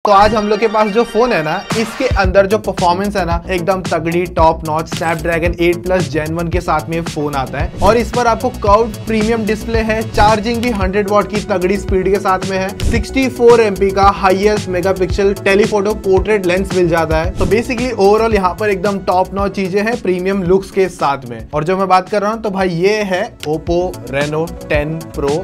तो आज हम लोग के पास जो फोन है ना, इसके अंदर जो परफॉर्मेंस है ना, एकदम तगड़ी top notch Snapdragon 8 plus gen 1 के साथ में फोन आता है। और इस पर आपको कर्व्ड प्रीमियम डिस्प्ले है, चार्जिंग भी 100 वॉट की तगड़ी स्पीड के साथ में है, 64 MP का highest megapixel telephoto portrait lens मिल जाता है। तो बेसिकली ओवरऑल यहाँ पर एकदम टॉप नॉच चीजें हैं प्रीमियम लुक्स के साथ में। और जो मैं बात कर रहा हूँ तो भाई ये है Oppo Reno 10 Pro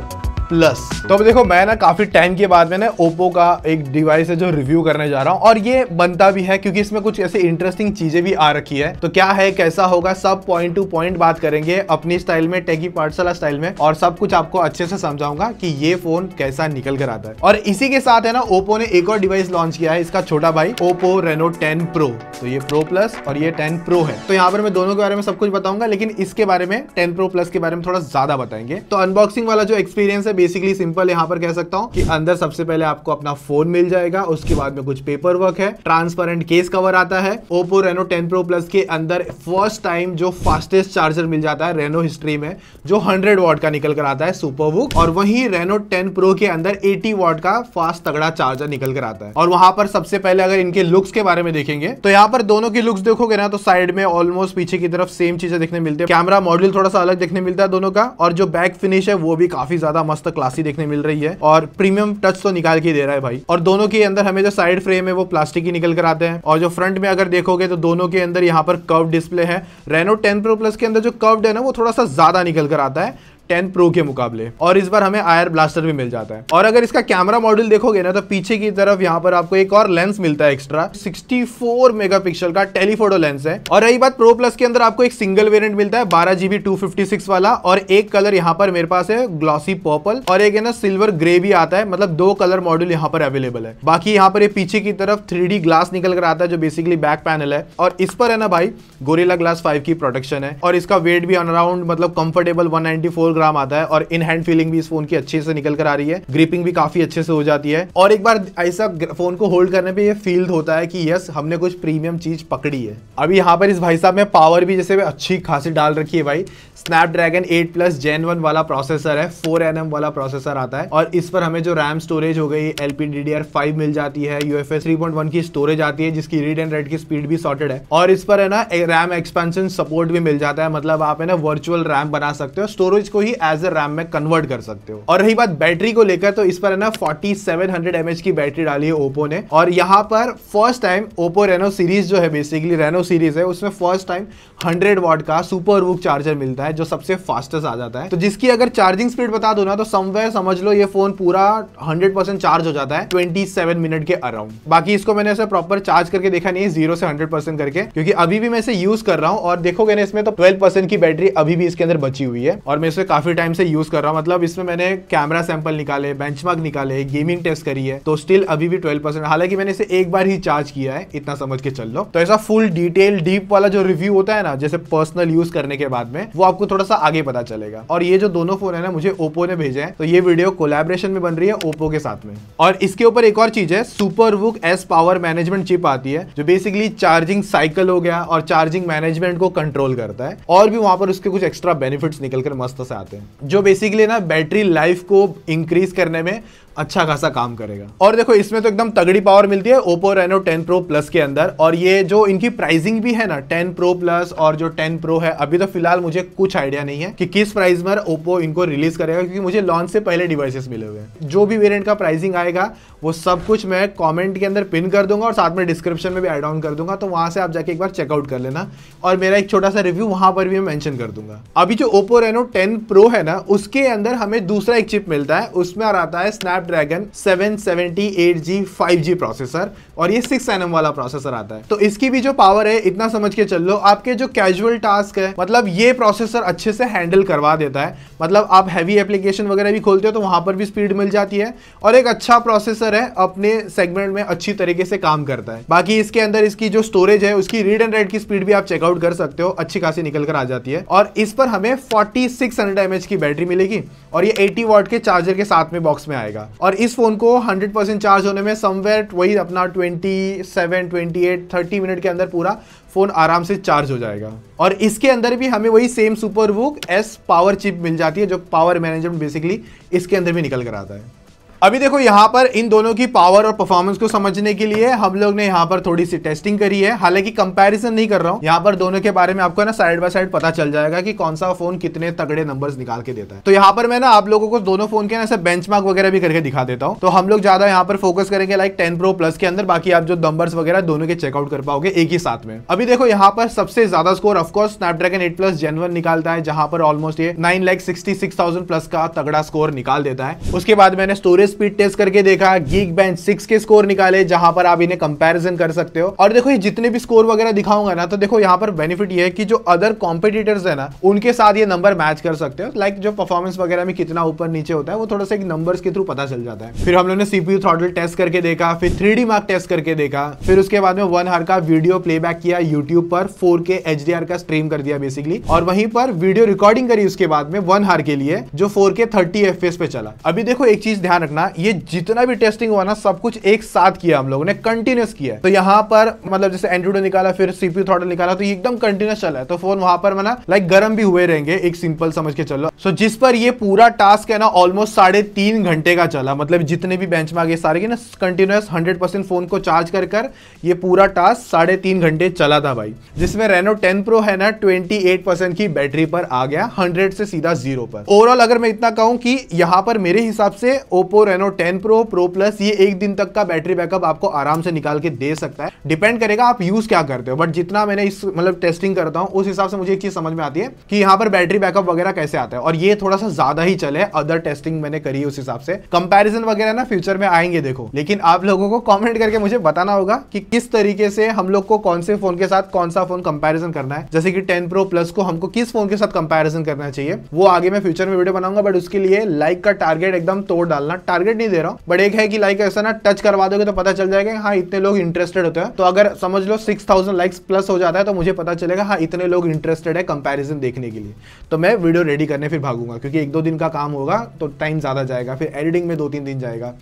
प्लस। तो अब देखो मैं ना काफी टाइम के बाद में ना ओप्पो का एक डिवाइस है जो रिव्यू करने जा रहा हूँ, और ये बनता भी है क्योंकि इसमें कुछ ऐसे इंटरेस्टिंग चीजें भी आ रखी है। तो क्या है, कैसा होगा, सब पॉइंट टू पॉइंट बात करेंगे अपनी स्टाइल में, टेकी पाठशाला स्टाइल में, और सब कुछ आपको अच्छे से समझाऊंगा कि ये फोन कैसा निकल कर आता है। और इसी के साथ है ना ओप्पो ने एक और डिवाइस लॉन्च किया है, इसका छोटा भाई Oppo Reno 10 Pro। तो ये Pro प्लस और ये 10 Pro है। तो यहाँ पर मैं दोनों के बारे में सब कुछ बताऊंगा, लेकिन इसके बारे में 10 Pro प्लस के बारे में थोड़ा ज्यादा बताएंगे। तो अनबॉक्सिंग वाला जो एक्सपीरियंस है बेसिकली सिंपल यहाँ पर कह सकता हूँ कि अंदर सबसे पहले आपको अपना फोन मिल जाएगा, उसके बाद में कुछ पेपर वर्क है, ट्रांसपेरेंट केस कवर आता है। Oppo Reno 10 Pro Plus के अंदर फर्स्ट टाइम जो फास्टेस्ट चार्जर मिल जाता है रेनो हिस्ट्री में, जो 100 वॉट का निकल कर आता है सुपरवुक। और वहीं Reno 10 Pro के अंदर 80 वॉट का फास्ट तगड़ा चार्जर निकल कर आता है। और वहां पर सबसे पहले अगर इनके लुक्स के बारे में देखेंगे तो यहाँ पर दोनों की लुक्स देखोगे ना, तो साइड में ऑलमोस्ट पीछे की तरफ सेम चीजें देखने मिलती है। कैमरा मॉड्यूल थोड़ा सा अलग देखने मिलता है दोनों का, और जो बैक फिनिश है वो भी काफी ज्यादा मस्त क्लासी देखने मिल रही है, और प्रीमियम टच तो निकाल के दे रहा है भाई। और दोनों के अंदर हमें जो साइड फ्रेम है वो प्लास्टिक की निकल कर आते हैं, और जो फ्रंट में अगर देखोगे तो दोनों के अंदर यहाँ पर कर्व डिस्प्ले है। Reno 10 Pro Plus के अंदर जो कर्व्ड है ना वो थोड़ा सा ज्यादा निकल कर आता है 10 Pro के मुकाबले, और इस बार हमें आयर ब्लास्टर भी मिल जाता है। और अगर इसका कैमरा मॉड्यूल देखोगे ना तो पीछे की तरफ यहाँ पर आपको एक और लेंस मिलता है एक्स्ट्रा, 64 मेगापिक्सल का टेलीफोटो लेंस है। और रही बात Pro Plus के अंदर आपको एक सिंगल वेरिएंट मिलता है 12GB 256 वाला, और एक कलर यहाँ पर मेरे पास है ग्लॉसी पर्पल, और एक है ना सिल्वर ग्रे भी आता है, मतलब 2 कलर मॉड्यूल यहाँ पर अवेलेबल है। बाकी यहाँ पर ये पीछे की तरफ 3D ग्लास निकल कर आता है जो बेसिकली बैक पैनल है, और इस पर है ना भाई गोरिल्ला ग्लास 5 की प्रोटेक्शन है, और इसका वेट भी अराउंड मतलब कंफर्टेबल 194 ग्राम आता है। और इन हैंड फीलिंग भी इस फोन की अच्छे से निकल कर आ रही है, ग्रिपिंग भी काफी अच्छे से हो जाती है, और एक बार ऐसा फोन को होल्ड करने पे ये फील होता है कि यस हमने कुछ प्रीमियम चीज पकड़ी है। अभी यहाँ पर इस भाई साहब में पावर भी जैसे अच्छी खासी डाल रखी है भाई। स्नैपड्रैगन 8 प्लस जेन 1 वाला प्रोसेसर है, 4nm वाला प्रोसेसर आता है, और इस पर हमें जो रैम स्टोरेज हो गई LPDDR5 मिल जाती है, UFS 3.1 की स्टोरेज आती है जिसकी रीड एंड राइट की स्पीड भी सॉर्टेड है, और इस पर है ना रैम एक्सपेंशन सपोर्ट भी मिल जाता है, मतलब आप है ना वर्चुअल रैम बना सकते हो, स्टोरेज को ही एज ए रैम में कन्वर्ट कर सकते हो। और रही बात बैटरी को लेकर तो इस पर है ना 4700 mAh की बैटरी डाली है ओप्पो ने, और यहाँ पर first time Oppo Reno series जो है बेसिकली Reno सीरीज है उसमें फर्स्ट टाइम 100 वॉट का सुपरवुक चार्जर मिलता है जो सबसे फास्टेस्ट आ जाता है। तो जिसकी अगर चार्जिंग स्पीड बता दो ना तो समवेयर समझ लो ये फोन पूरा 100% चार्ज हो जाता है 27 मिनट के अराउंड। बाकी इसको मैंने ऐसे प्रॉपर चार्ज करके देखा नहीं है 0 से 100% करके, क्योंकि अभी भी मैं इसे यूज कर रहा हूँ, और देखोगे ना इसमें तो 12% की बैटरी अभी भी इसके अंदर बची हुई है, और मैं इसे काफी टाइम से यूज कर रहा हूँ। मतलब इसमें मैंने कैमरा सैंपल निकाले, बेंचमार्क निकाले, गेमिंग टेस्ट करी है, तो स्टिल अभी भी 12%, हालांकि मैंने इसे एक बार ही चार्ज किया है, इतना समझ के चल लो। तो ऐसा फुल डिटेल डीप वाला जो रिव्यू होता है ना जैसे पर्सनल यूज करने के बाद में, वो आपको थोड़ा सा आगे पता चलेगा। और ये जो दोनों फोन है ना मुझे ओप्पो ने भेजे हैं, तो ये वीडियो कोलैबोरेशन में बन रही है ओप्पो के साथ में। और इसके ऊपर एक और चीज है, सुपरवुक S पावर मैनेजमेंट चिप आती है जो बेसिकली चार्जिंग साइकिल हो गया और चार्जिंग मैनेजमेंट को कंट्रोल करता है, और भी वहां पर उसके कुछ एक्स्ट्रा बेनिफिट्स निकल कर मस्त से आते हैं जो बेसिकली ना बैटरी लाइफ को इंक्रीज करने में अच्छा खासा काम करेगा। और देखो इसमें तो एकदम तगड़ी पावर मिलती है Oppo Reno 10 Pro Plus के अंदर, और ये जो इनकी प्राइसिंग भी है ना 10 Pro Plus और जो 10 Pro है, अभी तो फिलहाल मुझे कुछ आइडिया नहीं है कि किस प्राइस में Oppo इनको रिलीज करेगा, क्योंकि मुझे लॉन्च से पहले डिवाइसेस मिले हुए हैं। जो भी वेरिएंट का प्राइसिंग आएगा वो सब कुछ मैं कमेंट के अंदर पिन कर दूंगा, और साथ में डिस्क्रिप्शन में भी ऐड ऑन कर दूंगा, तो वहां से आप जाके एक बार चेकआउट कर लेना, और मेरा एक छोटा सा रिव्यू वहां पर भी मैं मेंशन कर दूंगा। अभी जो Oppo Reno 10 Pro है ना उसके अंदर हमें दूसरा एक चिप मिलता है, उसमें आता है स्नैपड्रैगन 778G 5G प्रोसेसर, और ये 6nm वाला प्रोसेसर आता है। तो इसकी भी जो पावर है इतना समझ के चल लो, आपके जो कैजुअल टास्क है मतलब ये प्रोसेसर अच्छे से हैंडल करवा देता है, मतलब आप हैवी एप्लीकेशन वगैरह भी खोलते हो तो वहां पर भी स्पीड मिल जाती है, और एक अच्छा प्रोसेसर है, अपने सेगमेंट में अच्छी तरीके से काम करता है। बाकी इसके अंदर इसकी जो स्टोरेज है उसकी रीड एंड राइट की स्पीड भी आप चेकआउट कर सकते हो, अच्छी खासी निकल कर आ जाती है, और इस पर हमें 4600 mAh की बैटरी मिलेगी, और ये 80 वॉट के चार्जर के साथ में बॉक्स में आएगा। और इस फोन को 100% चार्ज होने में समवेयर वही अपना 27, 28, 30 मिनट के अंदर पूरा फोन आराम से चार्ज हो जाएगा। और इसके अंदर भी हमें वही सेम सुपरवुक S पावर चिप मिल जाती है जो पावर मैनेजमेंट बेसिकली इसके अंदर भी निकल कर आता है। अभी देखो यहाँ पर इन दोनों की पावर और परफॉर्मेंस को समझने के लिए हम लोग ने यहाँ पर थोड़ी सी टेस्टिंग करी है, हालांकि कंपैरिजन नहीं कर रहा हूँ। यहाँ पर दोनों के बारे में आपको ना साइड बाय साइड पता चल जाएगा कि कौन सा फोन कितने तगड़े नंबर्स निकाल के देता है। तो यहाँ पर मैं ना आप लोगों को दोनों फोन के ना ऐसे बेंचमार्क वगैरह भी करके दिखा देता हूँ। तो हम लोग ज्यादा यहाँ पर फोकस करेंगे लाइक 10 Pro Plus के अंदर, बाकी आप जो नंबर्स वगैरह दोनों के चेकआउट कर पाओगे एक ही साथ में। अभी देखो यहाँ पर सबसे ज्यादा score of course Snapdragon 8 Plus Gen 1 निकालता है, जहां पर ऑलमोस्ट ये 9,66,000 प्लस का तगड़ा स्कोर निकाल देता है। उसके बाद मैंने स्टोरेज स्पीड टेस्ट करके देखा, Geekbench 6 के स्कोर निकाले, जहां पर आप इन्हें कंपैरिजन कर सकते हो। और देखो ये जितने भी स्कोर वगैरह दिखाऊंगा ना, तो देखो यहाँ पर बेनिफिट ये है कि जो अदर कॉम्पिटिटर्स है ना, उनके साथ ये नंबर मैच कर सकते हो। लाइक जो परफॉर्मेंस वगैरह में कितना ऊपर नीचे होता है वो थोड़ा सा एक नंबर्स के थ्रू पता चल जाता है। फिर हम लोगों ने CPU थ्रॉटल टेस्ट करके देखा, फिर 3D मार्क टेस्ट करके देखा, फिर उसके बाद में 1 आवर का वीडियो प्लेबैक किया यूट्यूब पर, 4K HDR का स्ट्रीम कर दिया बेसिकली, और वहीं पर वीडियो रिकॉर्डिंग करी उसके बाद में 1 आवर के लिए, जो 4K 30 FPS पे चला। अभी देखो एक चीज ध्यान रखना, ये जितना भी टेस्टिंग हुआ ना सब कुछ एक साथ किया हम लोगों ने, कंटिन्यूस किया। तो यहाँ पर मतलब जैसे एंड्रॉइड निकाला फिर CPU थ्रॉटल निकाला, तो ये एकदम कंटिन्यूस चला है। तो फोन वहां पर ना लाइक गर्म भी हुए रहेंगे, एक सिंपल समझ के चलो। सो जिस पर ये पूरा टास्क है ना ऑलमोस्ट 3.5 घंटे का चला, मतलब जितने भी बेंचमार्क ये सारे की ना कंटिन्यूस 100% फोन को चार्ज कर ये पूरा टास्क 3.5 घंटे चला था भाई। जिसमें Reno 10 Pro है ना 28% की बैटरी पर आ गया, 100 से सीधा 0 पर। ओवरऑल अगर मैं इतना कहूं कि यहाँ पर मेरे हिसाब से Oppo Reno 10 Pro Pro Plus ये एक दिन तक का बैटरी बैकअप आपको आराम से निकाल के दे सकता है। डिपेंड करेगा आप यूज क्या करते हो, बट जितना मैंने इस मतलब टेस्टिंग करता हूं उस हिसाब से मुझे एक चीज समझ में आती है कि यहाँ पर बैटरी बैकअप वगैरह कैसे आता है, और ये थोड़ा सा ज्यादा ही चले। अदर टेस्टिंग मैंने करी है उस हिसाब से, कंपैरिजन वगैरह ना फ्यूचर में आएंगे देखो, लेकिन आप लोगों को कमेंट करके मुझे बताना होगा कि किस तरीके से हम लोग को कौन से फोन के साथ कौन सा फोन कंपैरिजन करना है। जैसे कि 10 Pro Plus को हमको किस फोन के साथ कंपैरिजन करना चाहिए, वो आगे मैं फ्यूचर में वीडियो बनाऊंगा। बट उसके लिए लाइक का टारगेट एकदम तोड़ डालना, टारगेट नहीं दे रहा हूं, बट एक है कि लाइक ऐसा ना टच करवा दोगे तो पता चल जाएगा हाँ इतने लोग इंटरेस्टेड होते हैं। तो अगर समझ लो 6000 लाइक्स प्लस हो जाता है तो मुझे पता चलेगा हाँ इतने लोग इंटरेस्टेड है कंपैरिजन देखने के लिए, तो मैं वीडियो रेडी करने फिर भागूंगा। क्योंकि 1-2 दिन का काम होगा तो टाइम ज्यादा जाएगा, फिर एडिटिंग में 2-3 दिन जाएगा,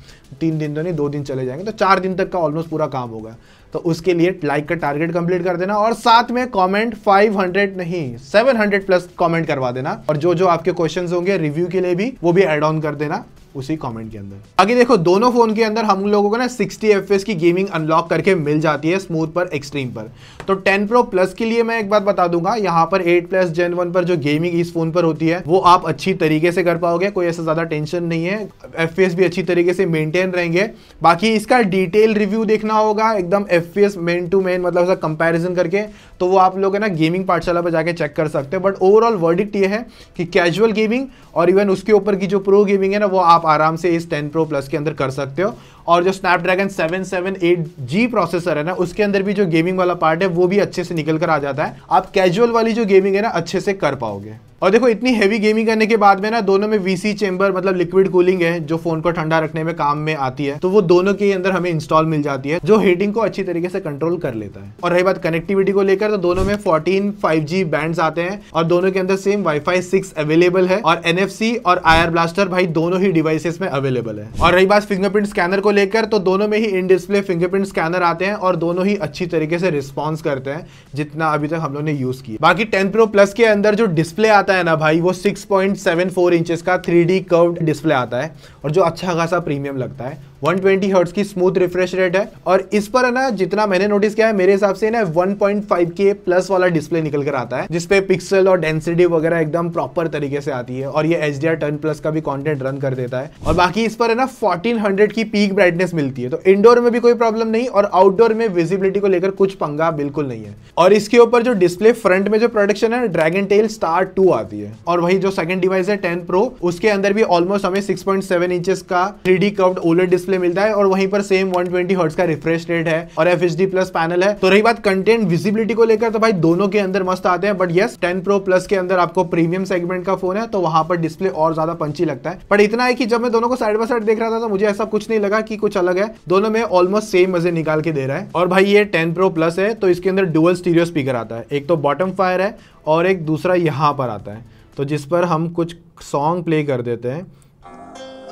3 दिन तो नहीं 2 दिन चले जाएंगे, तो 4 दिन तक का ऑलमोस्ट पूरा काम होगा। तो उसके लिए लाइक का टारगेट कंप्लीट कर देना, और साथ में कमेंट 500 नहीं 700 प्लस कमेंट करवा देना, और जो जो आपके क्वेश्चंस होंगे रिव्यू के लिए भी वो भी ऐड ऑन कर देना उसी कमेंट के अंदर। आगे देखो दोनों फोन के अंदर हम लोगों को ना 60 FPS की गेमिंग अनलॉक करके मिल जाती है, स्मूथ पर एक्सट्रीम पर। तो 10 Pro Plus के लिए मैं एक बात बता दूंगा, यहाँ पर 8 Plus Gen 1 पर जो गेमिंग इस फोन पर होती है वो आप अच्छी तरीके से कर पाओगे, कोई ऐसा ज्यादा टेंशन नहीं है, FPS भी अच्छी तरीके से मेंटेन रहेंगे। बाकी इसका डिटेल रिव्यू देखना होगा एकदम FPS मेन टू मेन, मतलब ऐसा कंपैरिजन करके, तो वो आप लोग है ना गेमिंग पाठशाला पर जाके चेक कर सकते हो। बट ओवरऑल वर्डिक्ट ये है कि कैजुअल गेमिंग और इवन उसके ऊपर की जो प्रो गेमिंग है ना वो आप आराम से इस 10 Pro Plus के अंदर कर सकते हो। और जो स्नैपड्रैगन 778G प्रोसेसर है ना उसके अंदर भी जो गेमिंग वाला पार्ट है वो भी अच्छे से निकल कर आ जाता है, आप कैजुअल वाली जो गेमिंग है ना अच्छे से कर पाओगे। और देखो इतनी हेवी गेमिंग करने के बाद में ना दोनों में VC चेंबर मतलब लिक्विड कूलिंग है जो फोन को ठंडा रखने में काम में आती है, तो वो दोनों के अंदर हमें इंस्टॉल मिल जाती है जो हीटिंग को अच्छी तरीके से कंट्रोल कर लेता है। और रही बात कनेक्टिविटी को लेकर, तो दोनों में 14 5G बैंड्स आते हैं और दोनों के अंदर सेम Wi-Fi 6 अवेलेबल है, और NFC और IR ब्लास्टर भाई दोनों ही डिवाइसेस में अवेलेबल है। और रही बात फिंगरप्रिंट स्कैनर को लेकर, तो दोनों में ही इन डिस्प्ले फिंगरप्रिंट स्कैनर आते हैं और दोनों ही अच्छी तरीके से रिस्पॉन्स करते हैं जितना अभी तक हम लोग ने यूज किया। बाकी 10 Pro Plus के अंदर जो डिस्प्ले आता है ना भाई वो 6.74 इंचेस का 3D कर्व्ड डिस्प्ले आता है, और जो अच्छा खासा प्रीमियम लगता है। 120 हर्ट्ज की स्मूथ रिफ्रेश रेट है, और इस पर है ना जितना मैंने नोटिस किया है मेरे हिसाब से ना 1.5K प्लस वाला डिस्प्ले निकल कर आता है, जिसपे पिक्सल और डेंसिटी वगैरह एकदम प्रॉपर तरीके से आती है, और ये HDR 10+ का भी कंटेंट रन कर देता है। और बाकी इस पर है ना 1400 की पीक ब्राइटनेस मिलती है, तो इंडोर में भी कोई प्रॉब्लम नहीं, और आउटडोर में विजिबिलिटी को लेकर कुछ पंगा बिल्कुल नहीं है। और इसके ऊपर जो डिस्प्ले फ्रंट में जो प्रोडक्शन है ड्रैगन टेल स्टार 2 आती है, और वही जो सेकंड डिवाइस है 10 Pro उसके अंदर भी ऑलमोस्ट हमें 6.7 इंचेस का 3D कर्व्ड OLED डिस्प्ले मिलता है, और वहीं पर सेम 120 हर्ट्ज का रिफ्रेश रेट है और FHD प्लस पैनल है। तो रही बात कंटेंट विजिबिलिटी को लेकर, तो भाई दोनों के अंदर मस्त आते हैं, बट यस 10 Pro Plus के अंदर आपको प्रीमियम सेगमेंट का फोन है तो वहां पर डिस्प्ले और ज्यादा पंची लगता है। पर इतना है कि जब मैं दोनों को साइड बाय साइड देख रहा था तो मुझे ऐसा कुछ नहीं लगा कि कुछ अलग है, दोनों में ऑलमोस्ट सेम मजे निकाल के दे रहा है। और भाई ये 10 Pro Plus है तो इसके अंदर डुअल स्टीरियो स्पीकर आता है, एक तो बॉटम फायर है और एक दूसरा यहाँ पर आता है, तो जिस पर हम कुछ सॉन्ग प्ले कर देते हैं।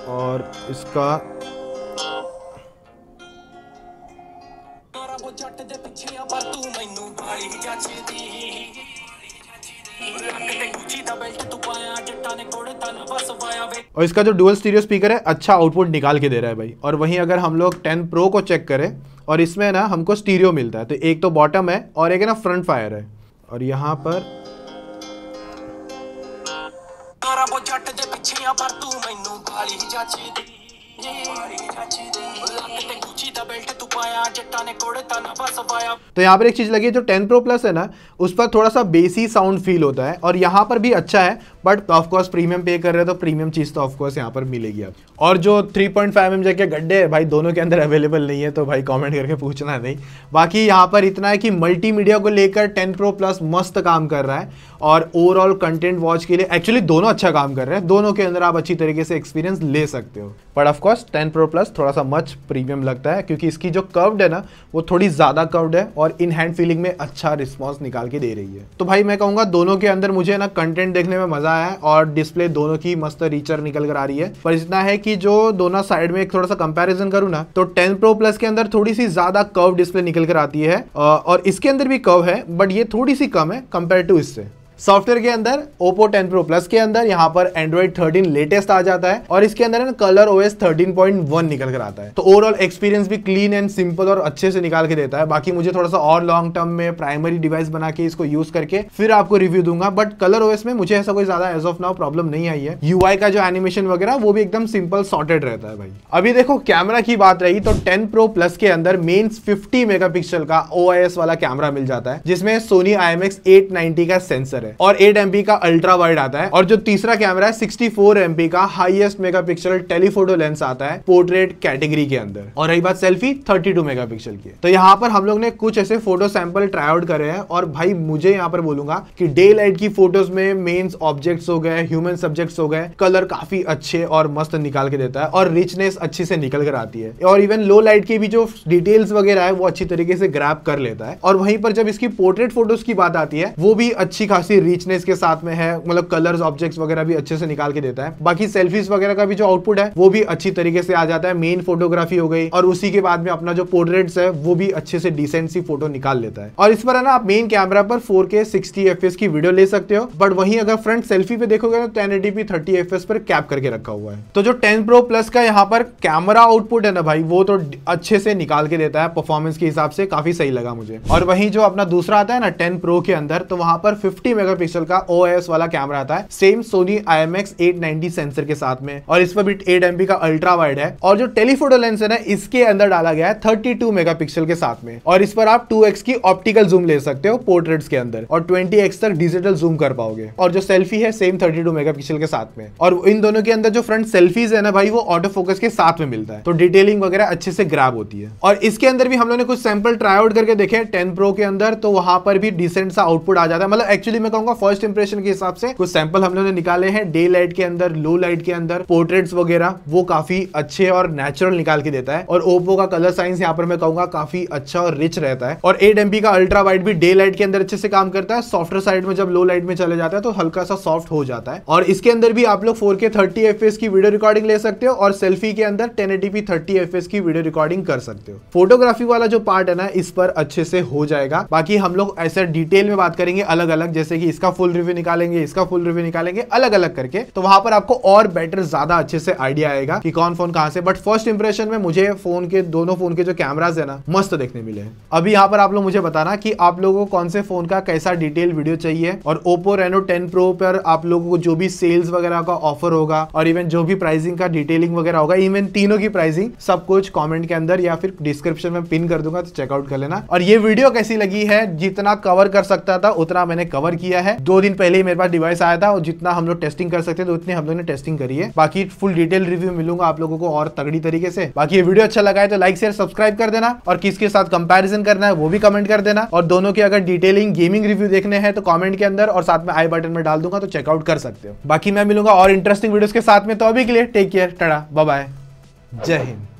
और इसका और इसका जो डुअल स्टीरियो स्पीकर है अच्छा आउटपुट निकाल के दे रहा है भाई। और वहीं अगर हम लोग 10 Pro को चेक करें और इसमें ना हमको स्टीरियो मिलता है, तो एक तो बॉटम है और एक है ना फ्रंट फायर है। और यहाँ पर तो यहाँ पर एक चीज लगी है, जो 10 Pro Plus है ना उस पर थोड़ा सा बेसी साउंड फील होता है और यहाँ पर भी अच्छा है, बट ऑफकोर्स प्रीमियम पे कर रहे हो तो प्रीमियम चीज तो ऑफकोर्स यहाँ पर मिलेगी आप। और जो 3.5 mm के गड्ढे है भाई दोनों के अंदर अवेलेबल नहीं है, तो भाई कमेंट करके पूछना नहीं। बाकी यहाँ पर इतना है कि मल्टीमीडिया को लेकर 10 Pro Plus मस्त काम कर रहा है और ओवरऑल कंटेंट वॉच के लिए एक्चुअली दोनों अच्छा काम कर रहे हैं, दोनों के अंदर आप अच्छी तरीके से एक्सपीरियंस ले सकते हो। बट ऑफकोर्स 10 Pro Plus थोड़ा सा मच प्रीमियम लगता है क्योंकि इसकी जो कर्व्ड है ना वो थोड़ी ज्यादा कर्व्ड है और इन हैंड फीलिंग में अच्छा रिस्पॉन्स निकाल के दे रही है। तो भाई मैं कहूंगा दोनों के अंदर मुझे ना कंटेंट देखने में मजा आया है और डिस्प्ले दोनों की मस्त रीचर निकल कर आ रही है। पर इतना है कि जो दोनों साइड में एक थोड़ा सा कंपैरिजन करूं ना तो 10 Pro Plus के अंदर थोड़ी सी ज्यादा कर्व डिस्प्ले निकल कर आती है और इसके अंदर भी कर्व है बट ये थोड़ी सी कम है कंपेयर टू इससे। सॉफ्टवेयर के अंदर Oppo 10 Pro Plus के अंदर यहाँ पर Android 13 लेटेस्ट आ जाता है और इसके अंदर ना कलर OS 13.1 निकल कर आता है, तो ओवरऑल एक्सपीरियंस भी क्लीन एंड सिंपल और अच्छे से निकाल के देता है। बाकी मुझे थोड़ा सा और लॉन्ग टर्म में प्राइमरी डिवाइस बना के इसको यूज करके फिर आपको रिव्यू दूंगा, बट कलर OS में मुझे ऐसा कोई ज्यादा एज ऑफ नाउ प्रॉब्लम नहीं आई है। UI का जो एनिमेशन वगैरह वो भी एकदम सिंपल सॉर्टेड रहता है भाई। अभी देखो कैमरा की बात रही तो 10 Pro Plus के अंदर मेन 50 मेगापिक्सल का OIS वाला कैमरा मिल जाता है जिसमें Sony IMX 890 का सेंसर है और 8 MP का अल्ट्रा वाइड आता है। और जो तीसरा कैमरा है 64 MP का हाईएस्ट मेगापिक्सल टेलीफोटो लेंस आता है पोर्ट्रेट कैटेगरी के अंदर। और रही बात सेल्फी 32 मेगापिक्सल की। तो यहाँ पर हम लोग ने कुछ ऐसे फोटो सैंपल ट्राई आउट करे हैं और भाई मुझे यहाँ पर बोलूंगा कि डे लाइट की फोटोज में मेन्स ऑब्जेक्ट्स हो गए, ह्यूमन सब्जेक्ट्स हो गए, कलर काफी अच्छे और मस्त निकाल के देता है और रिचनेस अच्छी से निकल कर आती है और इवन लो लाइट की भी जो डिटेल्स वगैरह है वो अच्छी तरीके से ग्रैब कर लेता है। और वहीं पर जब इसकी पोर्ट्रेट फोटोज की बात आती है वो भी अच्छी खासी रिचनेस के साथ में है, मतलब कलर्स ऑब्जेक्ट्स वगैरह भी अच्छे से निकाल के देता है। बाकी सेल्फीज वगैरह का भी जो आउटपुट है वो भी अच्छी तरीके से आ जाता है, मेन फोटोग्राफी हो गई और उसी के बाद में अपना जो पोर्ट्रेट्स है वो भी अच्छे से डिसेंट सी फोटो निकाल लेता है। और इस पर है ना आप मेन कैमरा पर 4K 60 FPS की वीडियो ले सकते हो, बट वहीं अगर फ्रंट सेल्फी पे देखोगे ना 1080p 30 FPS पर कैप करके रखा हुआ है। तो जो 10 Pro Plus का यहाँ पर कैमरा आउटपुट है ना भाई वो तो अच्छे से निकाल के देता है, परफॉर्मेंस के हिसाब से काफी सही लगा मुझे। और वहीं जो अपना दूसरा आता है ना 10 Pro के अंदर तो वहां पर 50 मेगापिक्सल का OIS वाला कैमरा आता है सेम Sony IMX 890 सेंसर के साथ में और इस पर भी 8 MP का अल्ट्रा वाइड है। और जो टेलीफोटो लेंस है ना इसके अंदर डाला गया है 32 मेगापिक्सल के साथ में और इस पर आप 2x की ऑप्टिकल जूम ले सकते हो पोर्ट्रेट्स के अंदर और 20x तक डिजिटल जूम कर पाओगे। और जो सेल्फी है सेम 32 मेगापिक्सल के साथ में और इन दोनों के अंदर जो फ्रंट सेल्फीज है ना भाई वो ऑटो फोकस के साथ में मिलता है, तो डिटेलिंग वगैरह अच्छे से ग्रैब होती है। और इसके अंदर भी हम लोगों ने कुछ सैंपल ट्राई आउट करके देखे 10 Pro के अंदर, तो वहां पर भी डिसेंट सा आउटपुट आ जाता है। मतलब एक्चुअली मैं कहूंगा फर्स्ट इंप्रेशन के हिसाब से कुछ सैंपल हम लोगों ने निकाले हैं डे लाइट के अंदर, लो लाइट के अंदर, पोर्ट्रेट्स वगैरह वो काफी अच्छे और नेचुरल निकाल के देता है। और ओप्पो का कलर साइंस यहाँ पर मैं कहूंगा काफी अच्छा और रिच रहता है। और 8 MP का अल्ट्रा वाइड भी डे लाइट के अंदर अच्छे से काम करता है, सॉफ्टवेयर साइड में जब लो लाइट में चले जाता है तो हल्का सा सॉफ्ट हो जाता है। और इसके अंदर भी आप लोग 4K 30 FPS की वीडियो रिकॉर्डिंग ले सकते हो और सेल्फी के अंदर 1080p 30 FPS की वीडियो रिकॉर्डिंग कर सकते हो। फोटोग्राफी वाला जो पार्ट है ना इस पर अच्छे से हो जाएगा। बाकी हम लोग ऐसे डिटेल में बात करेंगे अलग अलग, जैसे कि इसका फुल रिव्यू निकालेंगे, इसका फुल रिव्यू निकालेंगे अलग अलग करके, तो वहां पर आपको और बेटर ज्यादा अच्छे से आइडिया आएगा कि कौन फोन कहां से। बट फर्स्ट इंप्रेशन में मुझे फोन के दोनों फोन के जो कैमराज है ना मस्त देखने मिले हैं। अभी यहाँ पर आप लोग मुझे बताना कि आप लोगों को कौन से फोन का कैसा डिटेल वीडियो चाहिए और Oppo Reno 10 Pro पर आप लोगों को जो भी सेल्स वगैरह का ऑफर होगा और इवन जो भी प्राइसिंग का डिटेलिंग वगैरह होगा, इवन तीनों की प्राइसिंग सब कुछ कमेंट के अंदर या फिर डिस्क्रिप्शन में पिन कर दूंगा, तो चेकआउट कर लेना। और ये वीडियो कैसी लगी है, जितना कवर कर सकता था उतना मैंने कवर किया है। 2 दिन पहले ही मेरे पास डिवाइस आया था और जितना हम लोग टेस्टिंग कर सकते थे उतनी हम लोग ने टेस्टिंग करी है। बाकी फुल डिटेल रिव्यू मिलूंगा आप लोगों को और तगड़ी तरीके से। बाकी ये वीडियो अच्छा लगा है तो लाइक शेयर सब्सक्राइब कर देना और किसके साथ कंपैरिजन करना है वो भी कमेंट कर देना। और दोनों के अगर डिटेलिंग गेमिंग रिव्यू देखने हैं तो कमेंट के अंदर और साथ में आई बटन में डाल दूंगा, तो चेकआउट कर सकते हो। बाकी मैं मिलूंगा और इंटरेस्टिंग वीडियोस के साथ में, तो अभी के लिए take care, tata, bye bye, जय हिंद।